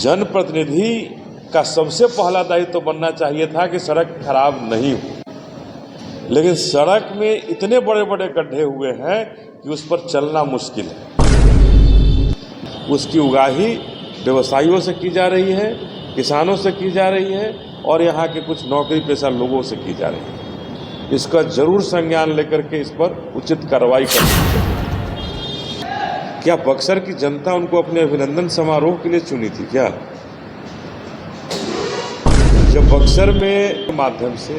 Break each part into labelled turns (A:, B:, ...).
A: जनप्रतिनिधि का सबसे पहला दायित्व तो बनना चाहिए था कि सड़क खराब नहीं हो, लेकिन सड़क में इतने बड़े बड़े गड्ढे हुए हैं कि उस पर चलना मुश्किल है। उसकी उगाही व्यवसायियों से की जा रही है, किसानों से की जा रही है और यहाँ के कुछ नौकरी पेशा लोगों से की जा रही है। इसका जरूर संज्ञान लेकर के इस पर उचित कार्रवाई करनी चाहिए। क्या बक्सर की जनता उनको अपने अभिनंदन समारोह के लिए चुनी थी क्या? जब बक्सर में माध्यम से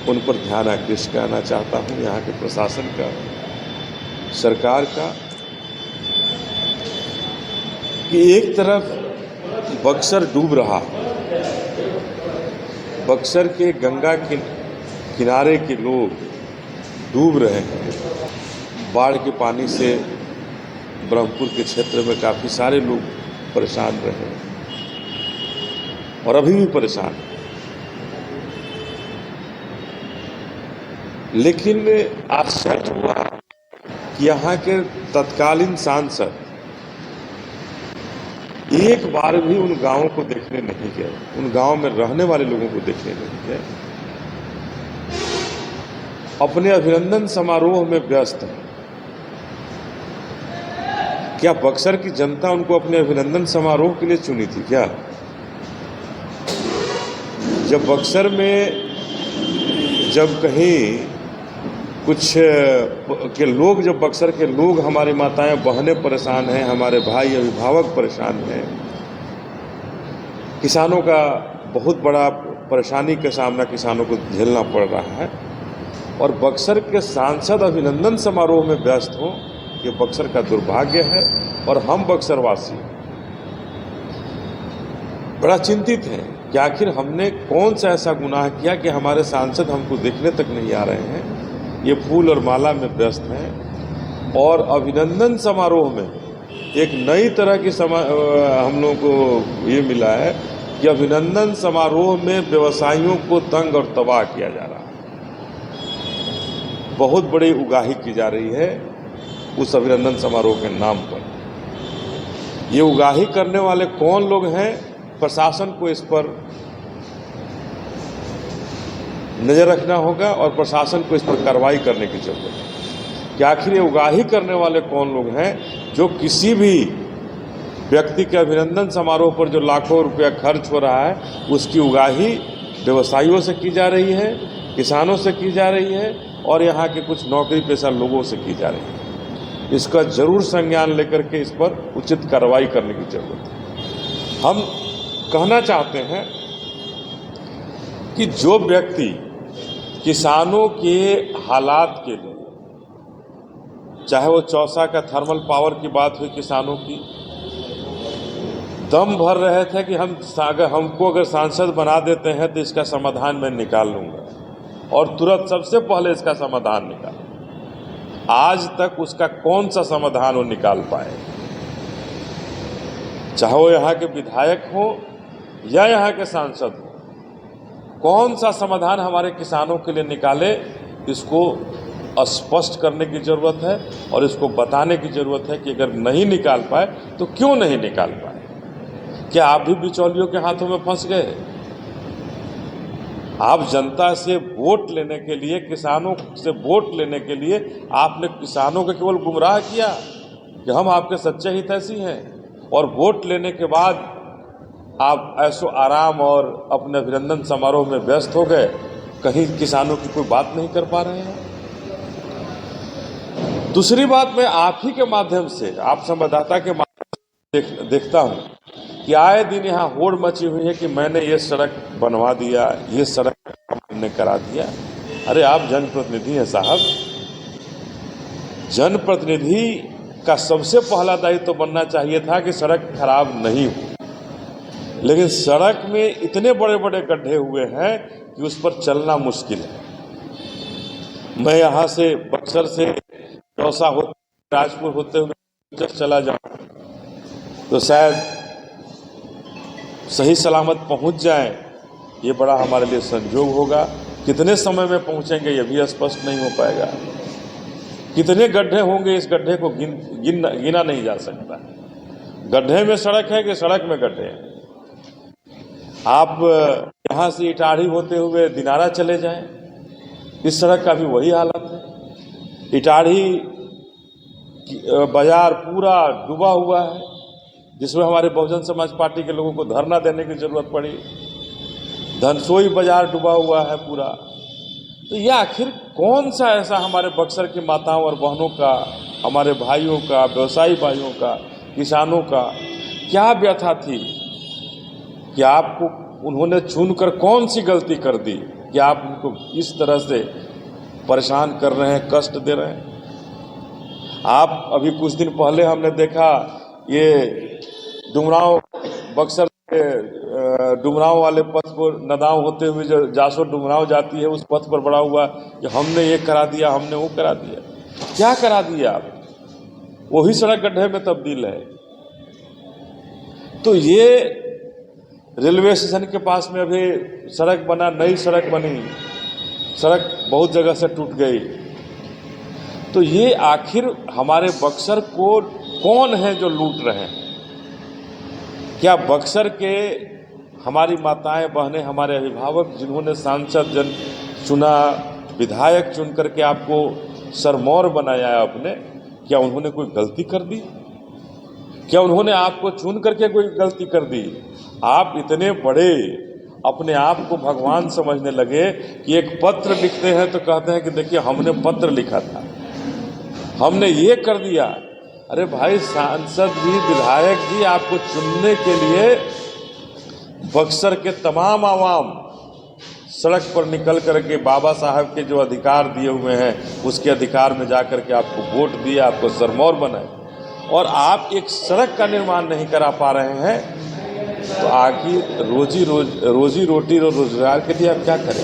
A: उन पर ध्यान आकृष्ट करना चाहता हूं, यहाँ के प्रशासन का, सरकार का, कि एक तरफ बक्सर डूब रहा, बक्सर के गंगा के किनारे के लोग डूब रहे हैं। बाढ़ के पानी से ब्रह्मपुर के क्षेत्र में काफ़ी सारे लोग परेशान रहे और अभी भी परेशान हैं। लेकिन आश्चर्य हुआ कि यहाँ के तत्कालीन सांसद एक बार भी उन गांवों को देखने नहीं गए, उन गांवों में रहने वाले लोगों को देखने नहीं गए, अपने अभिनंदन समारोह में व्यस्त है। क्या बक्सर की जनता उनको अपने अभिनंदन समारोह के लिए चुनी थी क्या? जब बक्सर में जब कहीं कुछ के लोग, जब बक्सर के लोग, हमारी माताएं बहनें परेशान हैं, हमारे भाई अभिभावक परेशान हैं, किसानों का बहुत बड़ा परेशानी का सामना किसानों को झेलना पड़ रहा है और बक्सर के सांसद अभिनंदन समारोह में व्यस्त हों, ये बक्सर का दुर्भाग्य है। और हम बक्सरवासी बड़ा चिंतित हैं कि आखिर हमने कौन सा ऐसा गुनाह किया कि हमारे सांसद हमको देखने तक नहीं आ रहे हैं। ये फूल और माला में व्यस्त हैं और अभिनंदन समारोह में एक नई तरह की हम लोगों को ये मिला है कि अभिनंदन समारोह में व्यवसायियों को तंग और तबाह किया जा रहा है। बहुत बड़ी उगाही की जा रही है उस अभिनंदन समारोह के नाम पर। ये उगाही करने वाले कौन लोग हैं, प्रशासन को इस पर नजर रखना होगा और प्रशासन को इस पर कार्रवाई करने की जरूरत है कि आखिर ये उगाही करने वाले कौन लोग हैं जो किसी भी व्यक्ति के अभिनंदन समारोह पर जो लाखों रुपया खर्च हो रहा है उसकी उगाही व्यवसायियों से की जा रही है, किसानों से की जा रही है और यहाँ के कुछ नौकरी पेशा लोगों से की जा रही है। इसका जरूर संज्ञान लेकर के इस पर उचित कार्रवाई करने की जरूरत है। हम कहना चाहते हैं कि जो व्यक्ति किसानों के हालात के लिए, चाहे वो चौसा का थर्मल पावर की बात हुई, किसानों की दम भर रहे थे कि हमको अगर सांसद बना देते हैं तो इसका समाधान मैं निकाल लूंगा और तुरंत सबसे पहले इसका समाधान निकाल। आज तक उसका कौन सा समाधान वो निकाल पाए, चाहे वो यहाँ के विधायक हो या यहाँ के सांसद हो, कौन सा समाधान हमारे किसानों के लिए निकाले, इसको स्पष्ट करने की जरूरत है और इसको बताने की जरूरत है कि अगर नहीं निकाल पाए तो क्यों नहीं निकाल पाए। क्या आप भी बिचौलियों के हाथों में फंस गए? आप जनता से वोट लेने के लिए, किसानों से वोट लेने के लिए आपने किसानों को केवल गुमराह किया कि हम आपके सच्चे हितैषी हैं और वोट लेने के बाद आप ऐशो आराम और अपने अभिनंदन समारोह में व्यस्त हो गए, कहीं किसानों की कोई बात नहीं कर पा रहे हैं। दूसरी बात, मैं आप ही के माध्यम से, आप संवाददाता के माध्यम से देखता हूं कि आए दिन यहाँ होड़ मची हुई है कि मैंने ये सड़क बनवा दिया, ये सड़क हमने करा दिया। अरे आप जनप्रतिनिधि हैं साहब, जनप्रतिनिधि का सबसे पहला दायित्व तो बनना चाहिए था कि सड़क खराब नहीं हो, लेकिन सड़क में इतने बड़े बड़े गड्ढे हुए हैं कि उस पर चलना मुश्किल है। मैं यहाँ से बक्सर से चौसा होते राजपुर होते हुए चला जाऊँ तो शायद सही सलामत पहुँच जाए, ये बड़ा हमारे लिए संयोग होगा। कितने समय में पहुँचेंगे ये भी स्पष्ट नहीं हो पाएगा। कितने गड्ढे होंगे, इस गड्ढे को गिना नहीं जा सकता। गड्ढे में सड़क है कि सड़क में गड्ढे हैं। आप यहाँ से इटाढ़ी होते हुए दिनारा चले जाएं, इस सड़क का भी वही हालत है। इटाढ़ी बाजार पूरा डूबा हुआ है, जिसमें हमारे बहुजन समाज पार्टी के लोगों को धरना देने की जरूरत पड़ी। धनसोई बाजार डूबा हुआ है पूरा। तो यह आखिर कौन सा ऐसा हमारे बक्सर की माताओं और बहनों का, हमारे भाइयों का, व्यवसायी भाइयों का, किसानों का क्या व्यथा थी कि आपको उन्होंने चुनकर कौन सी गलती कर दी कि आप उनको इस तरह से परेशान कर रहे हैं, कष्ट दे रहे हैं। आप अभी कुछ दिन पहले हमने देखा ये डुमरांव, बक्सर के डुमरांव वाले पथ को नदाव होते हुए जो जासो डुमरांव जाती है, उस पथ पर बड़ा हुआ कि हमने ये करा दिया, हमने वो करा दिया। क्या करा दिया आप? वही सड़क गड्ढे में तब्दील है। तो ये रेलवे स्टेशन के पास में अभी सड़क बना, नई सड़क बनी, सड़क बहुत जगह से टूट गई। तो ये आखिर हमारे बक्सर को कौन है जो लूट रहे हैं? क्या बक्सर के हमारी माताएं बहनें, हमारे अभिभावक जिन्होंने सांसद जन चुना, विधायक चुन करके आपको सरमौर बनाया है अपने, क्या उन्होंने कोई गलती कर दी? क्या उन्होंने आपको चुन करके कोई गलती कर दी? आप इतने बड़े अपने आप को भगवान समझने लगे कि एक पत्र लिखते हैं तो कहते हैं कि देखिए हमने पत्र लिखा था, हमने ये कर दिया। अरे भाई, सांसद जी, विधायक जी आपको चुनने के लिए बक्सर के तमाम आवाम सड़क पर निकल करके बाबा साहब के जो अधिकार दिए हुए हैं उसके अधिकार में जाकर के आपको वोट दिया, आपको सरमौर बनाए, और आप एक सड़क का निर्माण नहीं करा पा रहे हैं। तो आखिर रोजी रोटी और रोजगार के लिए आप क्या करें?